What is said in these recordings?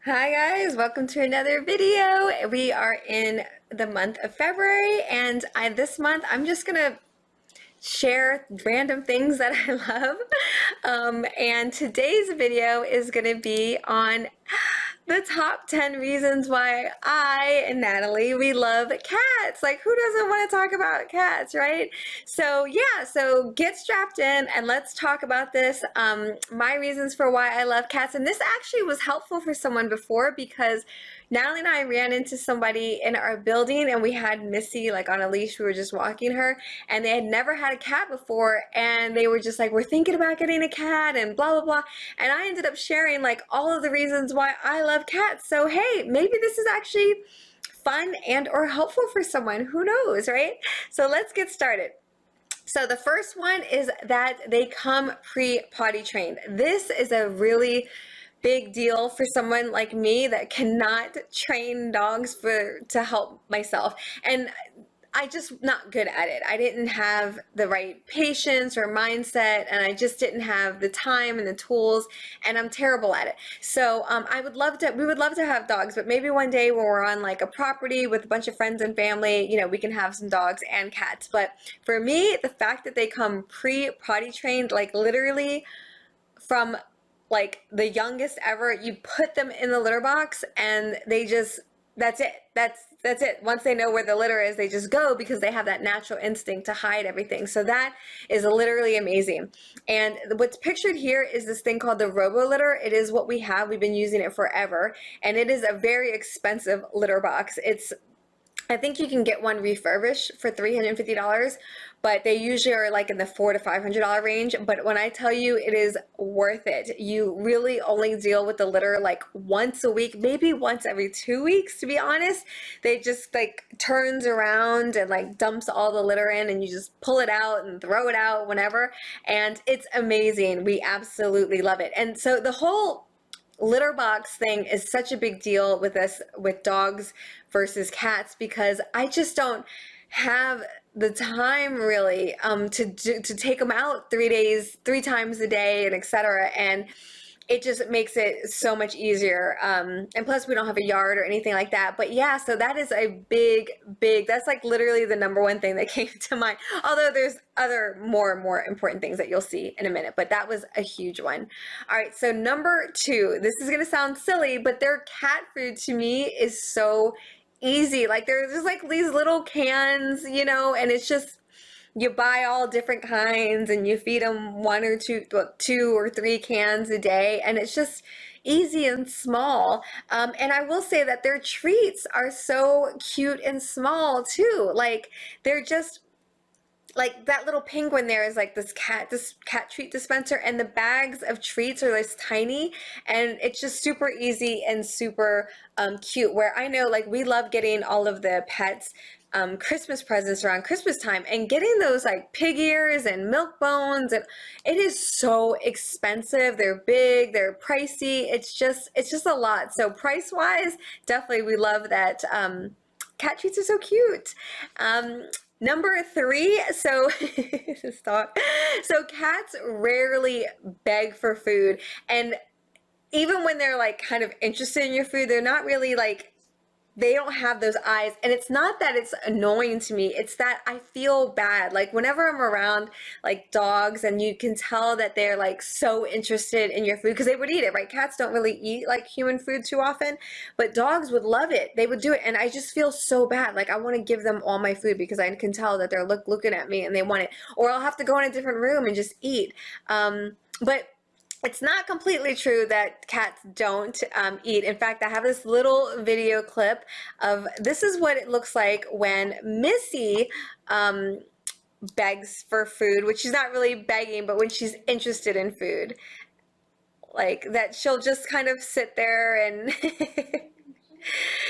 Hi guys, welcome to another video. We are in the month of February and this month I'm just gonna share random things that I love. And today's video is gonna be on the top 10 reasons why I and Natalie, we love cats. Like, who doesn't want to talk about cats, right? So yeah, so get strapped in and let's talk about this. My reasons for why I love cats. And this actually was helpful for someone before because Natalie and I ran into somebody in our building and we had Missy like on a leash. We were just walking her and they had never had a cat before and they were just like, we're thinking about getting a cat and blah, blah, blah. And I ended up sharing like all of the reasons why I love cats. So hey, maybe this is actually fun and or helpful for someone. Who knows, right? So let's get started. So the first one is that they come pre-potty trained. This is a really big deal for someone like me that cannot train dogs to help myself. And I just not good at it. I didn't have the right patience or mindset, and I just didn't have the time and the tools, and I'm terrible at it. So we would love to have dogs, but maybe one day when we're on like a property with a bunch of friends and family, you know, we can have some dogs and cats. But for me, the fact that they come pre-potty trained, like literally from like the youngest ever, you put them in the litter box and they just, that's it. That's it. Once they know where the litter is, they just go because they have that natural instinct to hide everything. So that is literally amazing. And what's pictured here is this thing called the Robo Litter. It is what we have. We've been using it forever. And it is a very expensive litter box. I think you can get one refurbished for $350, but they usually are like in the $400 to $500 range. But when I tell you it is worth it, you really only deal with the litter like once a week, maybe once every 2 weeks, to be honest. They just like turns around and like dumps all the litter in and you just pull it out and throw it out whenever. And it's amazing. We absolutely love it. And so the whole litter box thing is such a big deal with us with dogs versus cats because I just don't have the time really to take them out 3 times a day and etc. And it just makes it so much easier. And plus we don't have a yard or anything like that. But yeah, so that is a big, that's like literally the number one thing that came to mind. Although there's other more important things that you'll see in a minute, but that was a huge one. All right, so number 2, this is gonna sound silly, but their cat food to me is so easy. Like there's just like these little cans, you know, and it's just, you buy all different kinds and you feed them 1 or 2, well, 2 or 3 cans a day, and it's just easy and small. And I will say that their treats are so cute and small too. Like they're just like that little penguin there is like this cat treat dispenser, and the bags of treats are this tiny, and it's just super easy and super cute. Where I know like we love getting all of the pets Christmas presents around Christmas time, and getting those like pig ears and milk bones, and it is so expensive. They're big, they're pricey. It's just a lot. So price wise, definitely we love that. Cat treats are so cute. Number 3, so stop. So cats rarely beg for food, and even when they're like kind of interested in your food, they're not really like, they don't have those eyes. And it's not that it's annoying to me, it's that I feel bad. Like whenever I'm around like dogs and you can tell that they're like so interested in your food because they would eat it, right? Cats don't really eat like human food too often, but dogs would love it. They would do it. And I just feel so bad. Like I want to give them all my food because I can tell that they're looking at me and they want it. Or I'll have to go in a different room and just eat. But it's not completely true that cats don't eat. In fact, I have this little video clip of, this is what it looks like when Missy begs for food, which she's not really begging, but when she's interested in food. Like that she'll just kind of sit there and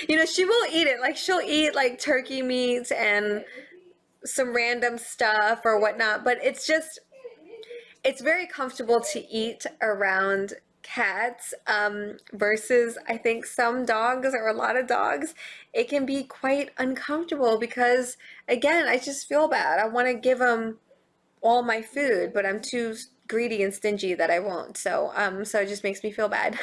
you know, she will eat it. Like she'll eat like turkey meat and some random stuff or whatnot, but it's very comfortable to eat around cats versus I think some dogs or a lot of dogs. It can be quite uncomfortable because again, I just feel bad. I want to give them all my food, but I'm too greedy and stingy that I won't. So it just makes me feel bad.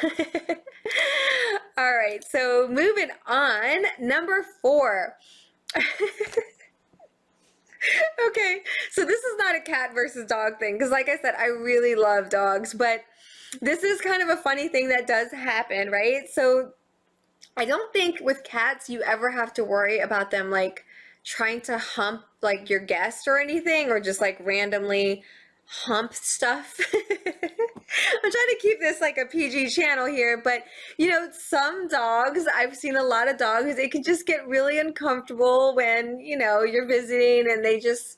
All right, so moving on, number 4. Okay, so this is not a cat versus dog thing, because like I said, I really love dogs, but this is kind of a funny thing that does happen, right? So I don't think with cats you ever have to worry about them like trying to hump like your guest or anything, or just like randomly hump stuff. I'm trying to keep this like a PG channel here, but you know, some dogs, I've seen a lot of dogs, they can just get really uncomfortable when, you know, you're visiting and they just,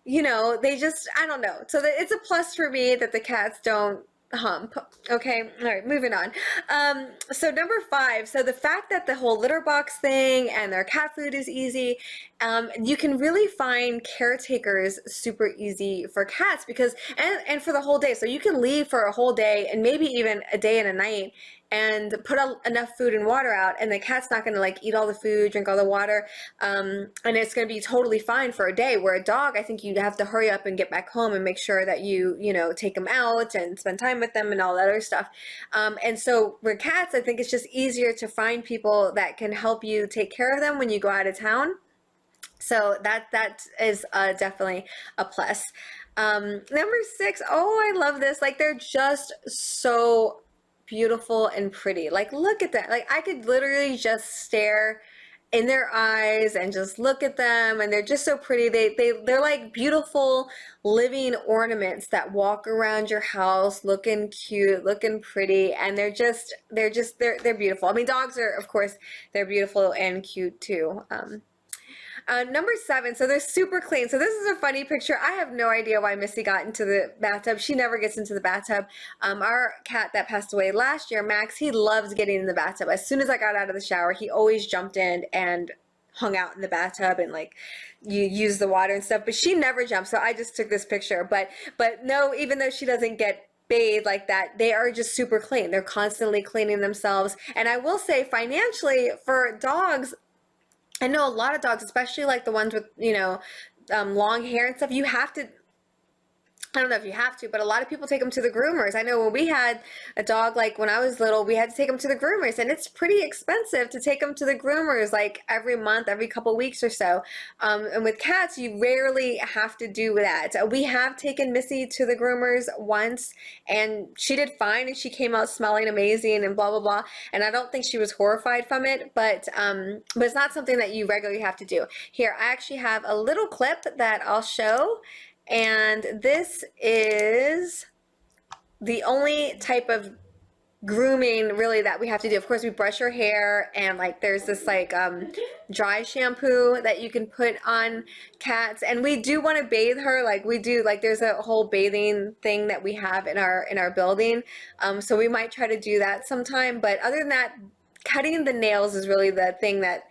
you know, they just, I don't know. So it's a plus for me that the cats don't hump. Okay, all right, moving on. So number 5, so the fact that the whole litter box thing and their cat food is easy, you can really find caretakers super easy for cats, because and for the whole day. So you can leave for a whole day and maybe even a day and a night and put enough food and water out, and the cat's not going to like eat all the food, drink all the water, and it's going to be totally fine for a day. Where a dog, I think you'd have to hurry up and get back home and make sure that you know, take them out and spend time with them and all that other stuff. And so with cats, I think it's just easier to find people that can help you take care of them when you go out of town. So that is definitely a plus. Number 6, oh, I love this. Like, they're just so beautiful and pretty. Like, look at that. Like, I could literally just stare in their eyes and just look at them, and they're just so pretty. They're like beautiful living ornaments that walk around your house looking cute, looking pretty, and they're beautiful. I mean, dogs are, of course, they're beautiful and cute too. Number 7, so they're super clean. So this is a funny picture. I have no idea why Missy got into the bathtub. She never gets into the bathtub. Our cat that passed away last year, Max, he loves getting in the bathtub. As soon as I got out of the shower, he always jumped in and hung out in the bathtub and like you use the water and stuff, but she never jumps. So I just took this picture, but no, even though she doesn't get bathed like that, they are just super clean. They're constantly cleaning themselves. And I will say, financially, for dogs, I know a lot of dogs, especially like the ones with, you know, long hair and stuff, you have to, I don't know if you have to, but a lot of people take them to the groomers. I know when we had a dog, like when I was little, we had to take them to the groomers, and it's pretty expensive to take them to the groomers like every month, every couple weeks or so. And with cats, you rarely have to do that. We have taken Missy to the groomers once, and she did fine, and she came out smelling amazing and blah, blah, blah. And I don't think she was horrified from it, but it's not something that you regularly have to do. Here, I actually have a little clip that I'll show. And this is the only type of grooming really that we have to do. Of course, we brush her hair, and like there's this like dry shampoo that you can put on cats, and we do want to bathe her. Like we do, like there's a whole bathing thing that we have in our building, so we might try to do that sometime. But other than that, cutting the nails is really the thing that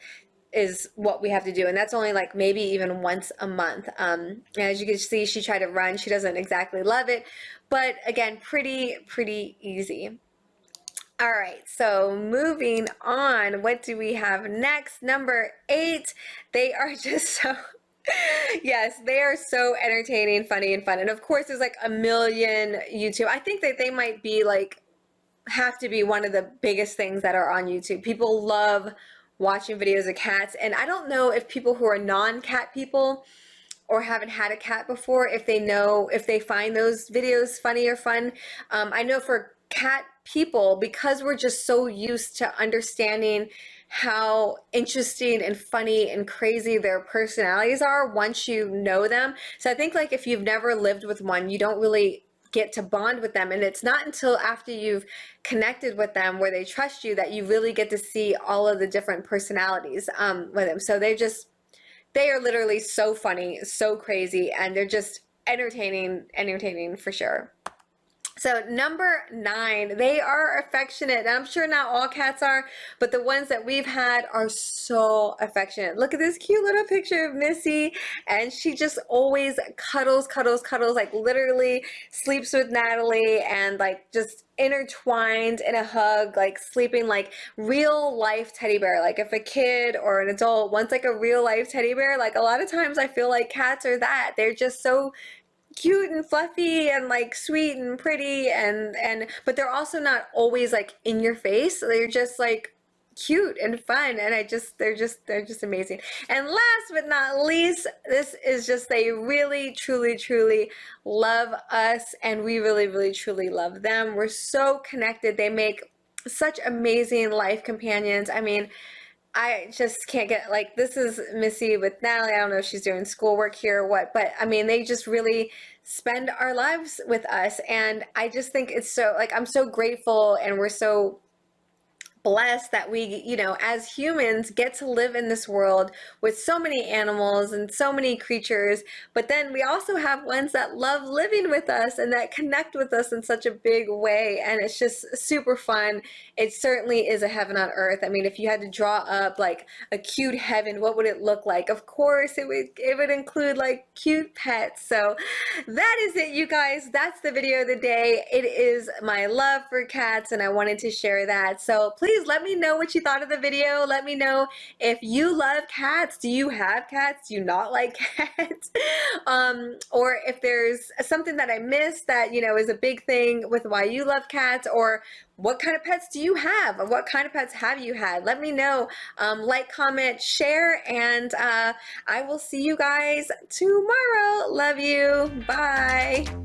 is what we have to do, and that's only like maybe even once a month. As you can see, she tried to run. She doesn't exactly love it, but again, pretty easy. All right, so moving on, what do we have next? Number 8, they are just so yes, they are so entertaining, funny, and fun. And of course, there's like a million YouTube. I think that they might be like, have to be one of the biggest things that are on YouTube. People love watching videos of cats, and I don't know if people who are non-cat people or haven't had a cat before, if they find those videos funny or fun. I know for cat people, because we're just so used to understanding how interesting and funny and crazy their personalities are once you know them. So I think like if you've never lived with one, you don't really get to bond with them, and it's not until after you've connected with them where they trust you that you really get to see all of the different personalities with them. So they are literally so funny, so crazy, and they're just entertaining for sure. So number 9, they are affectionate. And I'm sure not all cats are, but the ones that we've had are so affectionate. Look at this cute little picture of Missy, and she just always cuddles, like literally sleeps with Natalie, and like just intertwined in a hug, like sleeping like real life teddy bear. Like if a kid or an adult wants like a real life teddy bear, like a lot of times I feel like cats are that. They're just so cute and fluffy and like sweet and pretty, and but they're also not always like in your face. They're just like cute and fun, and they're just amazing. And last but not least, this is just they really truly love us, and we really truly love them. We're so connected. They make such amazing life companions. I mean, I just can't get, like, this is Missy with Natalie. I don't know if she's doing schoolwork here or what, but I mean, they just really spend our lives with us. And I just think it's so, like, I'm so grateful, and we're so blessed that we, as humans get to live in this world with so many animals and so many creatures, but then we also have ones that love living with us and that connect with us in such a big way, and it's just super fun. It certainly is a heaven on earth. I mean, if you had to draw up like a cute heaven, what would it look like? Of course, it would include like cute pets. So that is it, you guys. That's the video of the day. It is my love for cats, and I wanted to share that. So please let me know what you thought of the video. Let me know if you love cats. Do you have cats? Do you not like cats? Or if there's something that I missed that, is a big thing with why you love cats, or what kind of pets do you have? Or what kind of pets have you had? Let me know. Like, comment, share, and I will see you guys tomorrow. Love you. Bye.